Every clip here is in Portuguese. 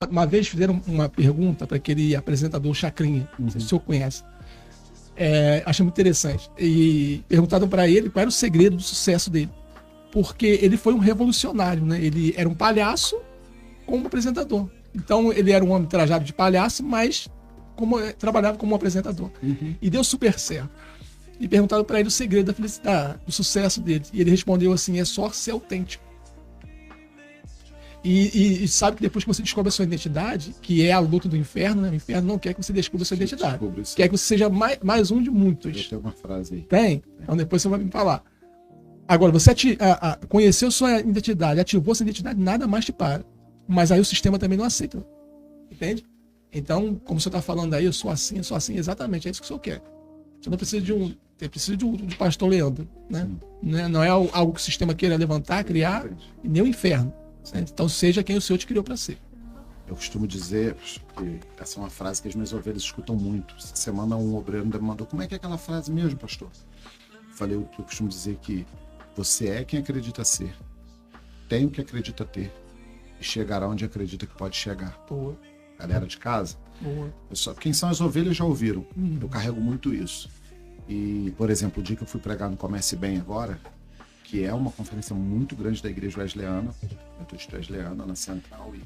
Uma vez fizeram uma pergunta para aquele apresentador Chacrinha, não sei se o senhor conhece. Achei muito interessante. E perguntaram para ele qual era o segredo do sucesso dele. Porque ele foi um revolucionário, né? Ele era um palhaço como apresentador. Então ele era um homem trajado de palhaço, mas trabalhava como apresentador. E deu super certo. E perguntaram para ele o segredo da felicidade, do sucesso dele. E ele respondeu assim: é só ser autêntico. E sabe que depois que você descobre a sua identidade, que é a luta do inferno, né? O inferno não quer que você descubra a sua identidade. Quer que você seja mais um de muitos. Eu tenho uma frase aí. Tem? Então depois você vai me falar. Agora, você conheceu sua identidade, ativou sua identidade, nada mais te para. Mas aí o sistema também não aceita. Entende? Então, como você está falando aí, eu sou assim, exatamente, é isso que o senhor quer. Você não precisa você precisa de um pastor Leandro, né? Não é algo que o sistema queira levantar, criar, e nem o inferno. Então seja quem o Senhor te criou para ser. Eu costumo dizer que essa é uma frase que as minhas ovelhas escutam muito. Essa semana um obreiro me mandou: como é que é aquela frase mesmo, pastor? Eu falei: eu costumo dizer que você é quem acredita ser, tem o que acredita ter e chegará onde acredita que pode chegar. Boa. Galera de casa, Boa. Quem são as ovelhas já ouviram. Eu carrego muito isso. E, por exemplo, o dia que eu fui pregar no Comece Bem agora, que é uma conferência muito grande da Igreja Wesleyana, Metodista Wesleyana, na Central, e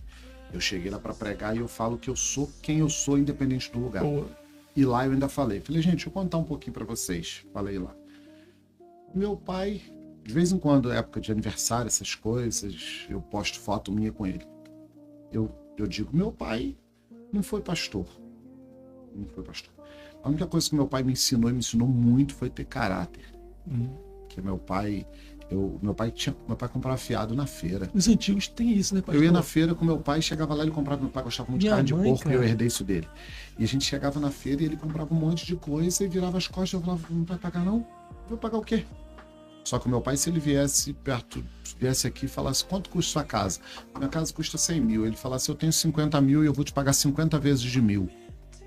eu cheguei lá para pregar e eu falo que eu sou quem eu sou, independente do lugar. Boa. E lá eu ainda falei, gente, deixa eu contar um pouquinho para vocês. Falei lá. Meu pai, de vez em quando, época de aniversário, essas coisas, eu posto foto minha com ele. Eu digo, meu pai não foi pastor. Não foi pastor. A única coisa que meu pai me ensinou, e me ensinou muito, foi ter caráter. Que meu pai comprava fiado na feira. Os antigos têm isso, né, pastor? Eu ia na feira com meu pai, chegava lá, ele comprava, meu pai gostava muito de carne de porco, e eu herdei isso dele. E a gente chegava na feira e ele comprava um monte de coisa e virava as costas, eu falava, não vai pagar não? Vou pagar o quê? Só que o meu pai, se ele viesse aqui e falasse, quanto custa sua casa? Minha casa custa 100 mil. Ele falasse, eu tenho 50 mil e eu vou te pagar 50 vezes de 1.000.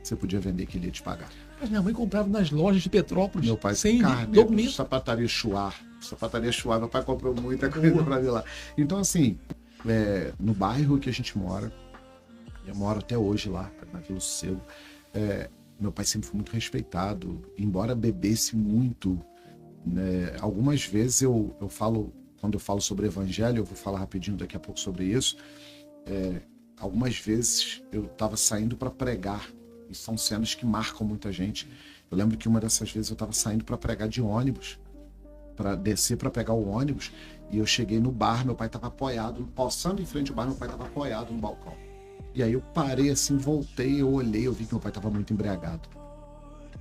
Você podia vender que ele ia te pagar. Mas minha mãe comprava nas lojas de Petrópolis. Meu pai sem documento. Sapataria Chouar, meu pai comprou muita coisa pra mim lá. Então, assim, no bairro que a gente mora, eu moro até hoje lá, na Vila Sossego, meu pai sempre foi muito respeitado, embora bebesse muito, né? Algumas vezes eu falo, quando eu falo sobre evangelho, eu vou falar rapidinho daqui a pouco sobre isso, algumas vezes eu estava saindo para pregar, e são cenas que marcam muita gente. Eu lembro que uma dessas vezes eu estava saindo para pregar de ônibus, para descer para pegar o ônibus, e eu cheguei no bar, meu pai estava apoiado, passando em frente ao bar, meu pai estava apoiado no balcão. E aí eu parei assim, voltei, eu olhei, eu vi que meu pai estava muito embriagado.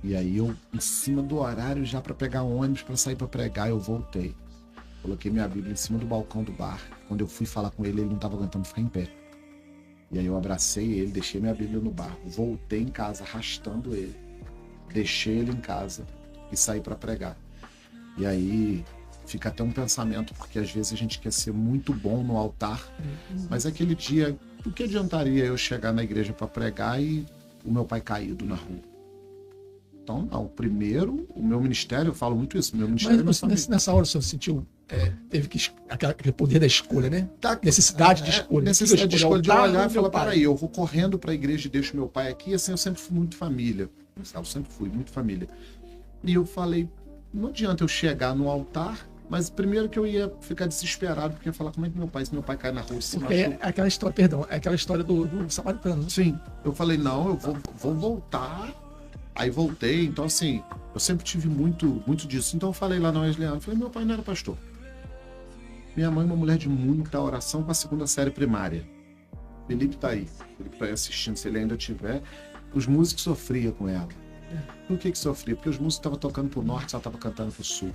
E aí eu, em cima do horário já para pegar o ônibus, para sair para pregar, eu voltei. Coloquei minha Bíblia em cima do balcão do bar. Quando eu fui falar com ele, ele não estava aguentando ficar em pé. E aí eu abracei ele, deixei minha Bíblia no bar, voltei em casa arrastando ele, deixei ele em casa e saí para pregar. E aí fica até um pensamento, porque às vezes a gente quer ser muito bom no altar, mas aquele dia, o que adiantaria eu chegar na igreja para pregar e o meu pai caído na rua? Então, não, primeiro, o meu ministério, eu falo muito isso, meu ministério... Mas nessa hora o senhor sentiu, teve aquele poder da escolha, né? Necessidade de escolha. Necessidade de escolha, de olhar e falar, peraí, eu vou correndo para a igreja e deixo meu pai aqui, assim, eu sempre fui muito família. Eu sempre fui muito família. E eu falei, não adianta eu chegar no altar, mas primeiro que eu ia ficar desesperado, porque eu ia falar, como é que se meu pai cai na rua, se machuca? Aquela história do samaritano. Né? Sim, eu falei, não, eu vou voltar. Aí voltei, então assim, eu sempre tive muito disso. Então eu falei lá na Wesleyana, eu falei, meu pai não era pastor. Minha mãe é uma mulher de muita oração com a 2ª série primária. Felipe tá aí assistindo, se ele ainda tiver. Os músicos sofriam com ela. Por que sofria? Porque os músicos estavam tocando pro norte, ela estava cantando pro sul.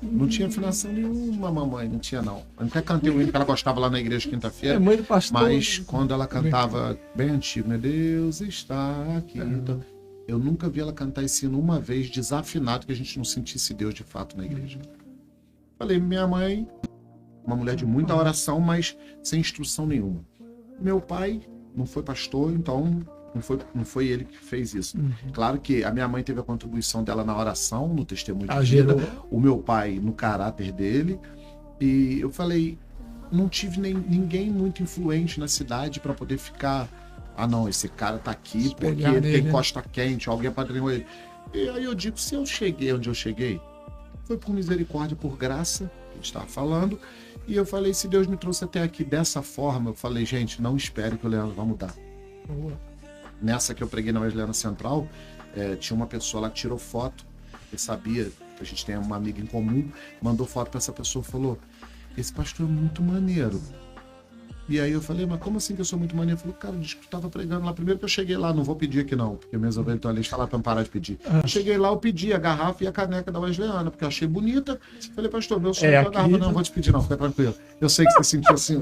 Não tinha afinação nenhuma, mamãe, não tinha não. Eu até cantei o hino que ela gostava lá na igreja quinta-feira, mãe do pastor, mas quando ela cantava bem antigo, né? Deus está aqui. Então, eu nunca vi ela cantar esse hino uma vez desafinado, que a gente não sentisse Deus de fato na igreja. Falei, minha mãe, uma mulher de muita oração, mas sem instrução nenhuma. Meu pai não foi pastor, então não foi ele que fez isso. Claro que a minha mãe teve a contribuição dela na oração, no testemunho de vida, o meu pai no caráter dele. E eu falei, não tive ninguém muito influente na cidade para poder ficar. Ah, não, esse cara tá aqui porque ele tem costa quente, alguém apadrinhou ele. E aí eu digo, se eu cheguei onde eu cheguei, foi por misericórdia, por graça, a gente estava falando. E eu falei, se Deus me trouxe até aqui dessa forma, eu falei, gente, não espere que o Leandro vai mudar. Boa. Nessa que eu preguei na Wesleyana Central, tinha uma pessoa lá que tirou foto, eu sabia que a gente tem uma amiga em comum, mandou foto para essa pessoa e falou, esse pastor é muito maneiro. E aí eu falei, mas como assim que eu sou muito maneiro? Ele falou, cara, diz que tu tava pregando lá. Primeiro que eu cheguei lá, não vou pedir aqui não, porque minhas ovelhas estão ali, falaram pra eu parar de pedir. Eu cheguei lá, eu pedi a garrafa e a caneca da Wesleyana, porque eu achei bonita. Falei, pastor, meu sonho é a garrafa. Não vou te pedir não, fica tranquilo. Eu sei que você sentiu assim,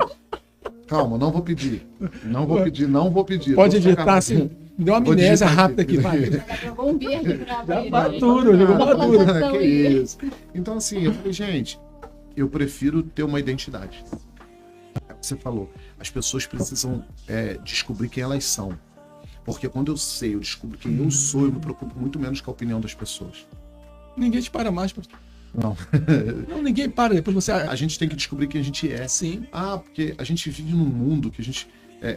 calma, não vou pedir. Não vou pedir, não vou pedir. Pode editar assim, deu uma amnésia rápida aqui, vai. Jogou um verde pra ele. Jogou maduro. Que isso. Então assim, eu falei, gente, eu prefiro ter uma identidade. Você falou, as pessoas precisam descobrir quem elas são. Porque quando eu sei, eu descubro quem eu sou, eu me preocupo muito menos com a opinião das pessoas. Ninguém te para mais, pastor. Não. Não, ninguém para. Depois você... A gente tem que descobrir quem a gente é. Sim. Porque a gente vive num mundo que a gente...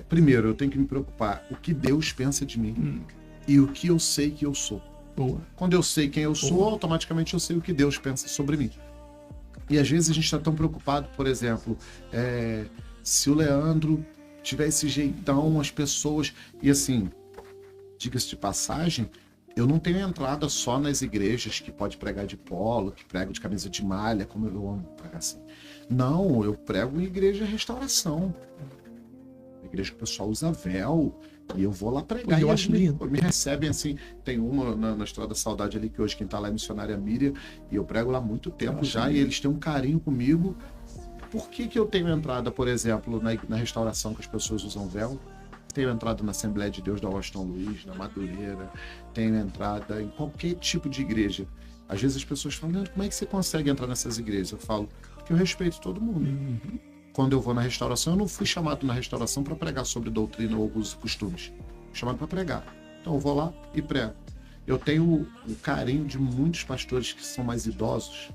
primeiro, eu tenho que me preocupar o que Deus pensa de mim e o que eu sei que eu sou. Boa. Quando eu sei quem eu sou, automaticamente eu sei o que Deus pensa sobre mim. E às vezes a gente está tão preocupado, por exemplo, se o Leandro tiver esse jeitão, as pessoas... E assim, diga-se de passagem, eu não tenho entrada só nas igrejas que pode pregar de polo, que prego de camisa de malha, como eu amo pregar assim. Não, eu prego em igreja restauração. Igreja que o pessoal usa véu, e eu vou lá pregar. Eu acho lindo. Me recebem assim, tem uma na Estrada da Saudade ali, que hoje quem tá lá é missionária Miriam, e eu prego lá há muito tempo já, lindo. E eles têm um carinho comigo. Por que eu tenho entrada, por exemplo, na restauração que as pessoas usam véu? Tenho entrada na Assembleia de Deus da Washington Luiz, na Madureira, tenho entrada em qualquer tipo de igreja. Às vezes as pessoas falam, como é que você consegue entrar nessas igrejas? Eu falo, porque eu respeito todo mundo. Quando eu vou na restauração, eu não fui chamado na restauração para pregar sobre doutrina ou alguns costumes. Fui chamado para pregar. Então eu vou lá e prego. Eu tenho o carinho de muitos pastores que são mais idosos.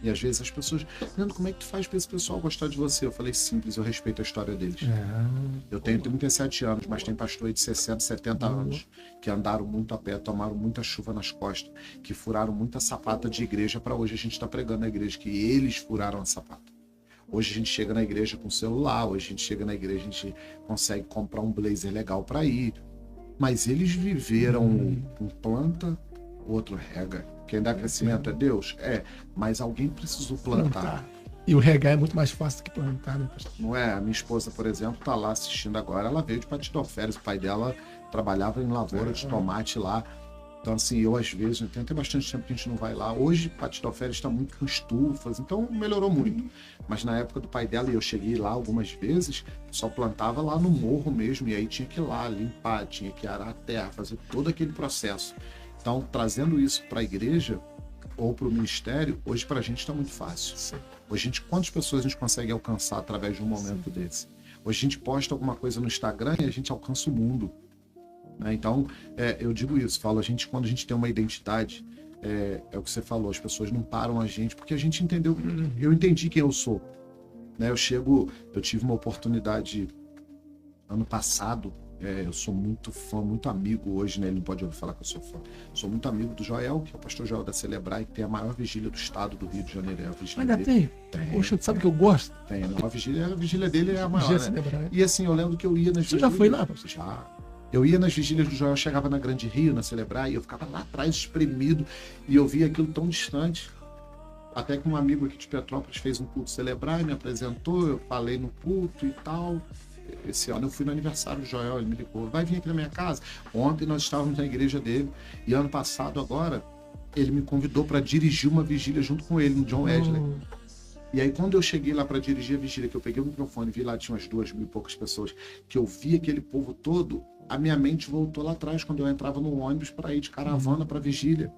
E às vezes as pessoas, Leandro, como é que tu faz para esse pessoal gostar de você? Eu falei, simples, eu respeito a história deles. Eu tenho 37 anos, mas tem pastor aí de 60, 70 anos, que andaram muito a pé, tomaram muita chuva nas costas, que furaram muita sapata de igreja para hoje a gente está pregando na igreja, que eles furaram a sapata. Hoje a gente chega na igreja com celular, hoje a gente chega na igreja, a gente consegue comprar um blazer legal para ir. Mas eles viveram um planta, o outro rega. Quem dá crescimento é Deus? Mas alguém precisou plantar. E o regar é muito mais fácil do que plantar, né, pastor? Não é? A minha esposa, por exemplo, tá lá assistindo agora, ela veio de Patidoférias, o pai dela trabalhava em lavoura de tomate lá. Então, assim, eu às vezes, tem até bastante tempo que a gente não vai lá. Hoje, Patidoférias está muito com estufas, então melhorou muito. Mas na época do pai dela, e eu cheguei lá algumas vezes, só plantava lá no morro mesmo, e aí tinha que ir lá limpar, tinha que arar a terra, fazer todo aquele processo. Então, trazendo isso para a igreja ou para o ministério, hoje para a gente está muito fácil. Sim. Hoje, quantas pessoas a gente consegue alcançar através de um momento desse? Hoje a gente posta alguma coisa no Instagram e a gente alcança o mundo. Né? Então, eu digo isso, falo, quando a gente tem uma identidade, é o que você falou, as pessoas não param a gente, porque a gente entendeu, eu entendi quem eu sou. Né? Eu tive uma oportunidade ano passado, eu sou muito fã, muito amigo hoje, né? Ele não pode ouvir falar que eu sou fã. Sou muito amigo do Joel, que é o pastor Joel da Celebrai, que tem a maior vigília do estado do Rio de Janeiro. Ainda tem? Poxa, tu sabe que eu gosto? Tem, não, a vigília dele é a maior, né? E assim, eu lembro que eu ia nas vigílias... Você já foi lá, pastor? Já. Eu ia nas vigílias do Joel, chegava na Grande Rio, na Celebrai, e eu ficava lá atrás, espremido, e eu via aquilo tão distante. Até que um amigo aqui de Petrópolis fez um culto Celebrai, me apresentou, eu falei no culto e tal. Esse ano eu fui no aniversário do Joel, ele me ligou, vai vir aqui na minha casa? Ontem nós estávamos na igreja dele, e ano passado agora, ele me convidou para dirigir uma vigília junto com ele, no John Wesley. E aí quando eu cheguei lá para dirigir a vigília, que eu peguei o microfone, vi lá, tinha umas 2.000 e poucas pessoas, que eu vi aquele povo todo, a minha mente voltou lá atrás, quando eu entrava no ônibus para ir de caravana para vigília.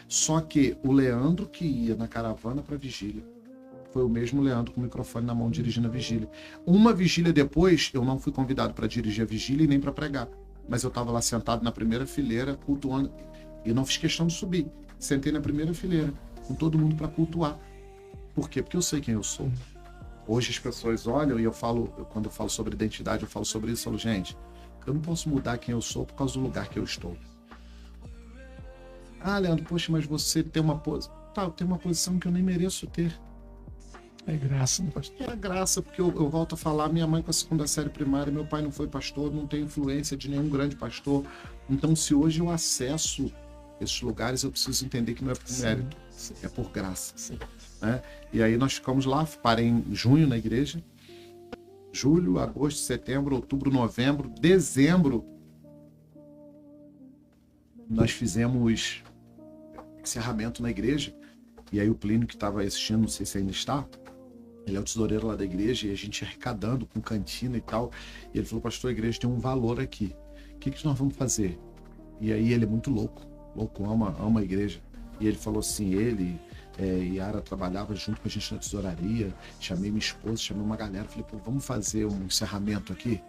Só que o Leandro que ia na caravana para vigília, foi o mesmo Leandro com o microfone na mão dirigindo a vigília. Uma vigília depois, eu não fui convidado para dirigir a vigília e nem para pregar. Mas eu estava lá sentado na primeira fileira, cultuando. E não fiz questão de subir. Sentei na primeira fileira, com todo mundo para cultuar. Por quê? Porque eu sei quem eu sou. Hoje as pessoas olham e quando eu falo sobre identidade, eu falo sobre isso, eu falo, gente, eu não posso mudar quem eu sou por causa do lugar que eu estou. Ah, Leandro, poxa, mas você tem uma posição. Tá, eu tenho uma posição que eu nem mereço ter. É graça, né, pastor? É graça, porque eu volto a falar, minha mãe com a 2ª série primária, meu pai não foi pastor, não tem influência de nenhum grande pastor. Então, se hoje eu acesso esses lugares, eu preciso entender que não é por mérito, é por graça. Né? E aí nós ficamos lá, parei em junho na igreja, julho, agosto, setembro, outubro, novembro, dezembro, nós fizemos encerramento na igreja, e aí o Plínio que estava assistindo, não sei se ainda está, ele é o tesoureiro lá da igreja, e a gente arrecadando com cantina e tal, e ele falou, pastor, a igreja tem um valor aqui, o que nós vamos fazer? E aí ele é muito louco, ama a igreja, e ele falou assim, Yara trabalhava junto com a gente na tesouraria, chamei minha esposa, chamei uma galera, falei, pô, vamos fazer um encerramento aqui,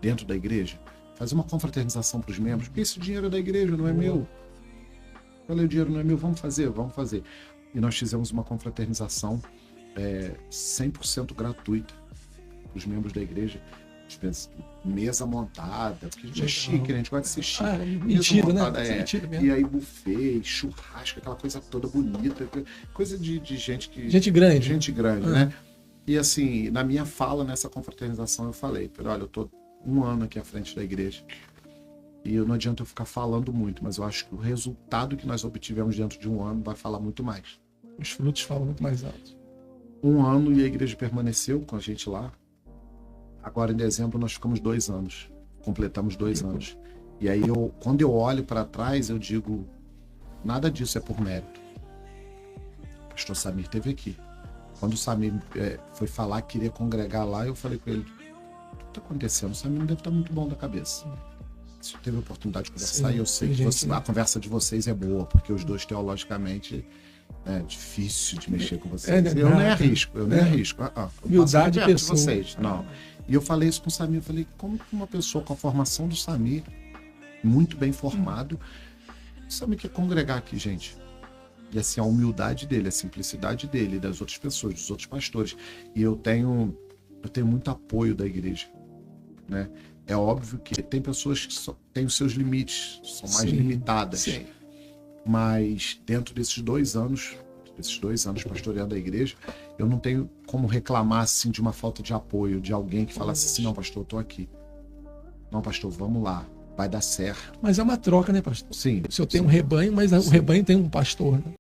dentro da igreja, fazer uma confraternização para os membros, porque esse dinheiro é da igreja, não é meu. Falei, o dinheiro não é meu, vamos fazer. E nós fizemos uma confraternização 100% gratuita para os membros da igreja. Mesa montada, porque a gente é chique, né? A gente gosta de ser chique. Mentira, né? Mentira mesmo. E aí buffet, churrasco, aquela coisa toda bonita, coisa de gente que... Gente grande. Gente grande, né? E assim, na minha fala nessa confraternização eu falei, olha, eu tô 1 ano aqui à frente da igreja e não adianta eu ficar falando muito, mas eu acho que o resultado que nós obtivemos dentro de 1 ano vai falar muito mais. Os frutos falam muito mais alto. 1 ano e a igreja permaneceu com a gente lá. Agora em dezembro nós ficamos 2 anos, completamos 2 anos. E aí quando eu olho para trás eu digo, nada disso é por mérito. O pastor Samir esteve aqui. Quando o Samir foi falar que queria congregar lá, eu falei com ele, o que está acontecendo? O Samir não deve estar muito bom da cabeça. Você teve a oportunidade de conversar e eu sei que a conversa de vocês é boa, porque os dois teologicamente é difícil de mexer com vocês. Eu nem arrisco. Humildade de pessoa. Vocês. Não. E eu falei isso com o Samir, eu falei, como que uma pessoa com a formação do Samir, muito bem formado, o Samir quer congregar aqui, gente. E assim, a humildade dele, a simplicidade dele, das outras pessoas, dos outros pastores. E eu tenho muito apoio da igreja, né? É óbvio que tem pessoas que têm os seus limites, são mais limitadas. Sim. Mas dentro desses 2 anos pastoreando a igreja, eu não tenho como reclamar assim, de uma falta de apoio, de alguém que falasse assim, não, pastor, eu tô aqui. Não, pastor, vamos lá, vai dar certo. Mas é uma troca, né, pastor? Sim. Se eu tenho um rebanho, mas o rebanho tem um pastor, né?